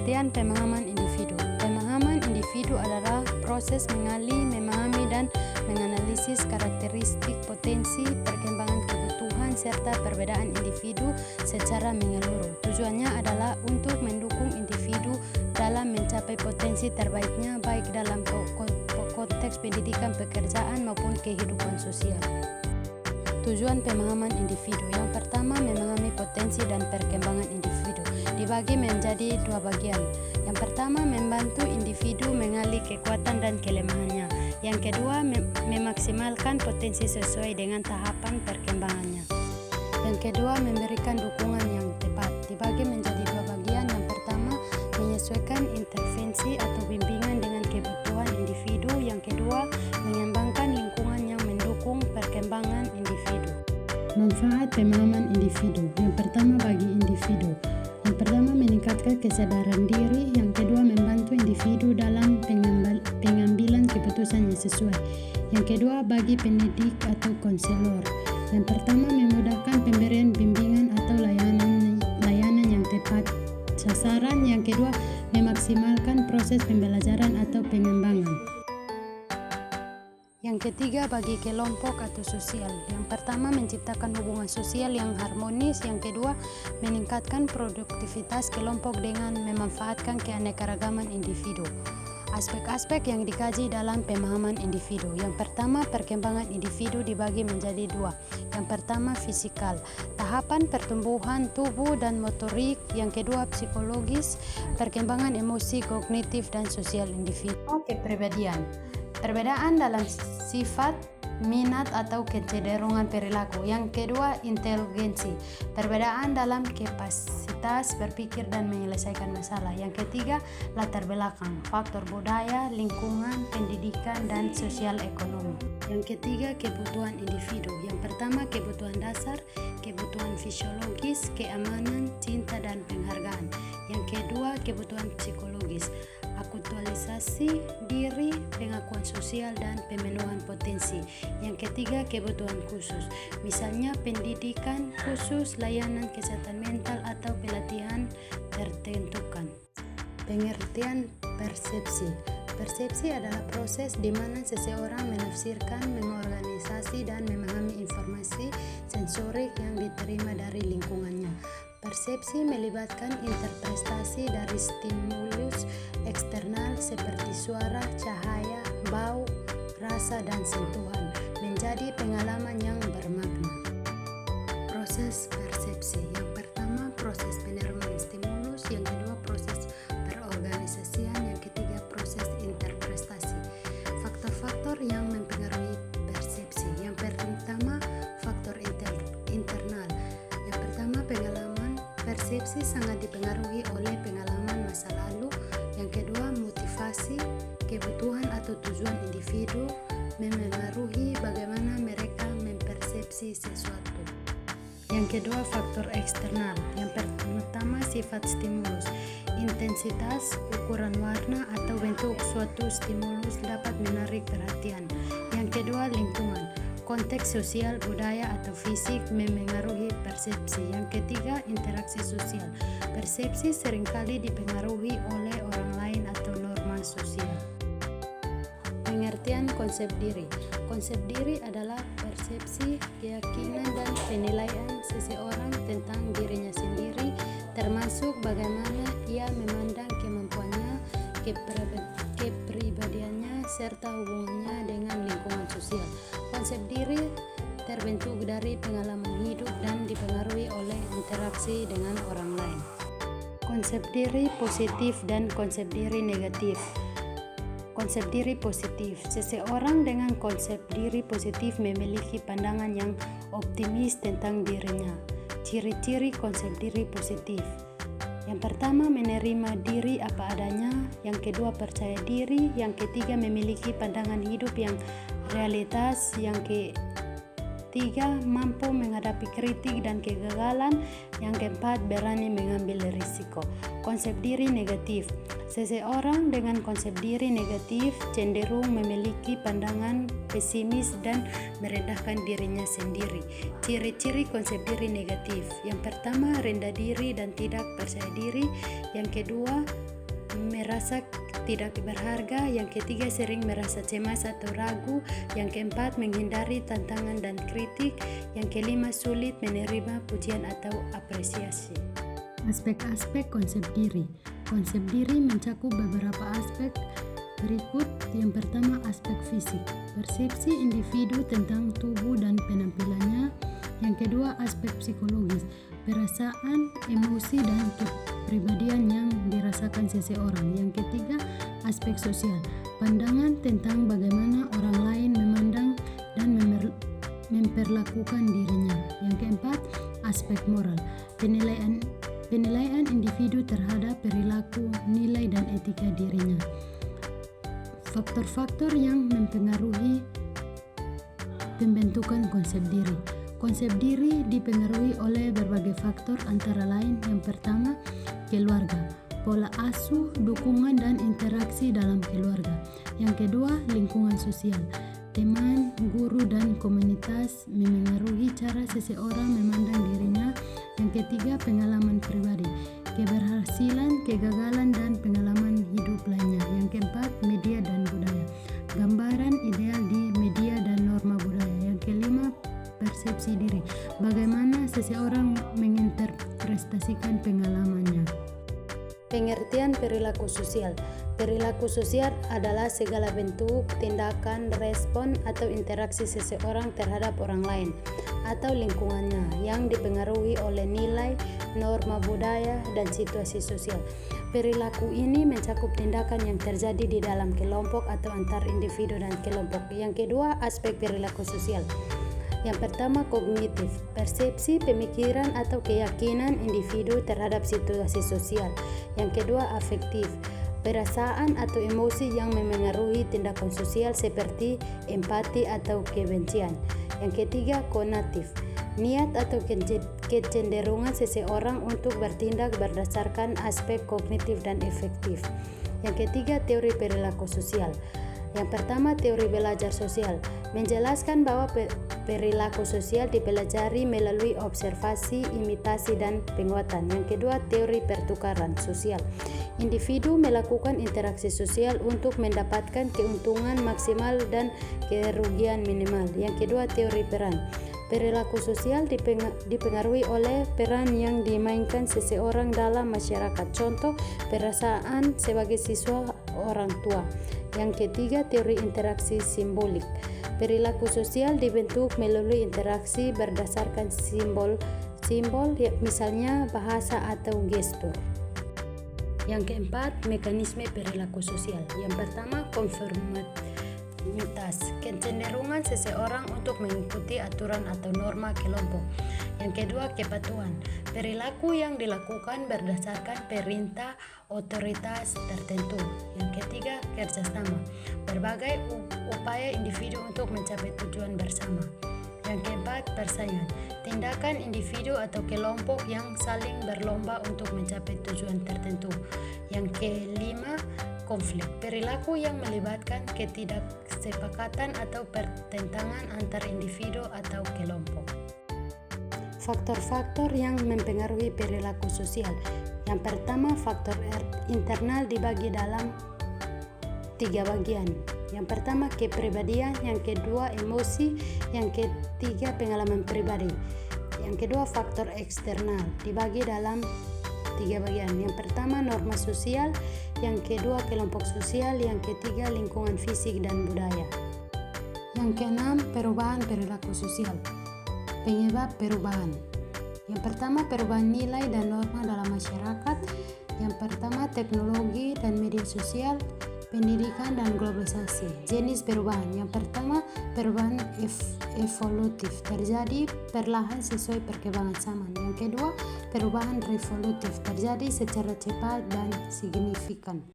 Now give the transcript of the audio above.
Pengertian pemahaman individu. Pemahaman individu adalah proses mengali, memahami, dan menganalisis karakteristik, potensi, perkembangan kebutuhan, serta perbedaan individu secara menyeluruh. Tujuannya adalah untuk mendukung individu dalam mencapai potensi terbaiknya, baik dalam konteks pendidikan, pekerjaan, maupun kehidupan sosial. Tujuan pemahaman individu. Yang pertama, memahami potensi dan perkembangan individu. Dibagi menjadi dua bagian. Yang pertama, membantu individu mengali kekuatan dan kelemahannya. Yang kedua, memaksimalkan potensi sesuai dengan tahapan perkembangannya. Yang kedua, memberikan dukungan yang tepat. Dibagi menjadi dua bagian. Yang pertama, menyesuaikan intervensi atau bimbingan dengan kebutuhan individu. Yang kedua, mengembangkan lingkungan yang mendukung perkembangan individu. Manfaat pemahaman individu. Yang pertama, bagi individu. Yang pertama, meningkatkan kesadaran diri. Yang kedua, membantu individu dalam pengambilan keputusan yang sesuai. Yang kedua, bagi pendidik atau konselor. Yang pertama, memudahkan pemberian bimbingan atau layanan yang tepat sasaran. Yang kedua, memaksimalkan proses pembelajaran atau pengembangan. Yang ketiga, bagi kelompok atau sosial. Yang pertama, menciptakan hubungan sosial yang harmonis. Yang kedua, meningkatkan produktivitas kelompok dengan memanfaatkan keanekaragaman individu. Aspek-aspek yang dikaji dalam pemahaman individu. Yang pertama, perkembangan individu dibagi menjadi dua. Yang pertama, fisikal, tahapan pertumbuhan tubuh dan motorik. Yang kedua, psikologis, perkembangan emosi, kognitif, dan sosial individu. Kepribadian. Perbedaan dalam sifat, minat, atau kecenderungan perilaku. Yang kedua, inteligensi, perbedaan dalam kapasitas berpikir dan menyelesaikan masalah. Yang ketiga, latar belakang, faktor budaya, lingkungan, pendidikan, dan sosial ekonomi. Yang ketiga, kebutuhan individu. Yang pertama, kebutuhan dasar, kebutuhan fisiologis, keamanan, cinta, dan penghargaan. Yang kedua, kebutuhan psikologis, aktualisasi diri, pengakuan sosial, dan pemenuhan potensi. Yang ketiga, kebutuhan khusus, misalnya pendidikan khusus, layanan kesehatan mental, atau pelatihan tertentukan. Pengertian persepsi. Persepsi adalah proses di mana seseorang menafsirkan, mengorganisasi, dan memahami informasi sensorik yang diterima dari lingkungannya. Persepsi melibatkan interpretasi dari stimulus eksternal seperti suara, cahaya, bau, rasa, dan sentuhan menjadi pengalaman yang bermakna. Proses persepsi. Yang pertama, proses penerimaan stimulus. Yang kedua, proses perorganisasian. Yang ketiga, proses interpretasi. Faktor-faktor yang mempengaruhi persepsi. Yang pertama, faktor internal. Yang pertama, pengalaman. Persepsi sangat dipengaruhi oleh pengalaman masa lalu. Yang kedua, motivasi, kebutuhan atau tujuan individu memengaruhi bagaimana mereka mempersepsi sesuatu. Yang kedua, faktor eksternal. Yang pertama, sifat stimulus. Intensitas, ukuran warna, atau bentuk suatu stimulus dapat menarik perhatian. Yang kedua, lingkungan. Konteks sosial, budaya, atau fisik memengaruhi persepsi. Yang ketiga, interaksi sosial. Persepsi seringkali dipengaruhi oleh orang lain atau norma sosial. Pengertian konsep diri. Konsep diri adalah persepsi, keyakinan, dan penilaian seseorang tentang dirinya sendiri, termasuk bagaimana ia memandang kemampuannya, kepribadiannya, serta hubungannya dengan lingkungan sosial. Konsep diri terbentuk dari pengalaman hidup dan dipengaruhi oleh interaksi dengan orang lain. Konsep diri positif dan konsep diri negatif. Konsep diri positif. Seseorang dengan konsep diri positif memiliki pandangan yang optimis tentang dirinya. Ciri-ciri konsep diri positif. Yang pertama, menerima diri apa adanya. Yang kedua, percaya diri. Yang ketiga, memiliki pandangan hidup yang realitas. Yang ketiga, mampu menghadapi kritik dan kegagalan. Yang keempat, berani mengambil risiko. Konsep diri negatif. Seseorang dengan konsep diri negatif cenderung memiliki pandangan pesimis dan merendahkan dirinya sendiri. Ciri-ciri konsep diri negatif. Yang pertama, rendah diri dan tidak percaya diri. Yang kedua, merasa tidak berharga. Yang ketiga, sering merasa cemas atau ragu. Yang keempat, menghindari tantangan dan kritik. Yang kelima, sulit menerima pujian atau apresiasi. Aspek-aspek konsep diri. Konsep diri mencakup beberapa aspek berikut. Yang pertama, aspek fisik, persepsi individu tentang tubuh dan penampilannya. Yang kedua, aspek psikologis, perasaan, emosi, dan kepribadian yang dirasakan seseorang. Yang ketiga, aspek sosial, pandangan tentang bagaimana orang lain memandang dan memperlakukan dirinya. Yang keempat, aspek moral, penilaian individu terhadap perilaku, nilai, dan etika dirinya. Faktor-faktor yang mempengaruhi pembentukan konsep diri. Konsep diri dipengaruhi oleh berbagai faktor, antara lain yang pertama, keluarga, pola asuh, dukungan, dan interaksi dalam keluarga. Yang kedua, lingkungan sosial, teman, guru, dan komunitas memengaruhi cara seseorang memandang dirinya. Yang ketiga, pengalaman pribadi, keberhasilan, kegagalan, dan pengalaman hidup lainnya. Yang keempat, media dan budaya, gambaran ideal di media dan norma budaya. Yang kelima, persepsi diri, bagaimana seseorang menginterpretasikan pengalamannya. Pengertian perilaku sosial. Perilaku sosial adalah segala bentuk tindakan, respon, atau interaksi seseorang terhadap orang lain atau lingkungannya yang dipengaruhi oleh nilai, norma budaya, dan situasi sosial. Perilaku ini mencakup tindakan yang terjadi di dalam kelompok atau antar individu dan kelompok. Yang kedua, aspek perilaku sosial. Yang pertama, kognitif, persepsi, pemikiran, atau keyakinan individu terhadap situasi sosial. Yang kedua, afektif, perasaan atau emosi yang memengaruhi tindakan sosial seperti empati atau kebencian. Yang ketiga, konatif, niat atau kecenderungan seseorang untuk bertindak berdasarkan aspek kognitif dan efektif. Yang ketiga, teori perilaku sosial. Yang pertama, teori belajar sosial, menjelaskan bahwa perilaku sosial dipelajari melalui observasi, imitasi, dan penguatan. Yang kedua, teori pertukaran sosial. Individu melakukan interaksi sosial untuk mendapatkan keuntungan maksimal dan kerugian minimal. Yang kedua, teori peran. Perilaku sosial dipengaruhi oleh peran yang dimainkan seseorang dalam masyarakat. Contoh, perasaan sebagai siswa orang tua. Yang ketiga, teori interaksi simbolik. Perilaku sosial dibentuk melalui interaksi berdasarkan simbol, misalnya bahasa atau gestur. Yang keempat, mekanisme perilaku sosial. Yang pertama, konformitas, kecenderungan seseorang untuk mengikuti aturan atau norma kelompok. Yang kedua, kepatuhan, perilaku yang dilakukan berdasarkan perintah otoritas tertentu. Yang ketiga, kerjasama, berbagai upaya individu untuk mencapai tujuan bersama. Yang keempat, persaingan, tindakan individu atau kelompok yang saling berlomba untuk mencapai tujuan tertentu. Yang kelima, konflik, perilaku yang melibatkan ketidaksepakatan atau pertentangan antar individu atau kelompok. Faktor-faktor yang mempengaruhi perilaku sosial. Yang pertama, faktor internal dibagi dalam 3 bagian. Yang pertama, kepribadian. Yang kedua, emosi. Yang ketiga, pengalaman pribadi. Yang kedua, faktor eksternal dibagi dalam 3 bagian. Yang pertama, norma sosial. Yang kedua, kelompok sosial. Yang ketiga, lingkungan fisik dan budaya. Yang keenam, perubahan perilaku sosial. Penyebab perubahan. Yang pertama, perubahan nilai dan norma dalam masyarakat. Yang pertama, teknologi dan media sosial, pendidikan dan globalisasi. Jenis perubahan. Yang pertama, perubahan evolutif, terjadi perlahan sesuai perkembangan zaman. Yang kedua, perubahan revolutif, terjadi secara cepat dan signifikan.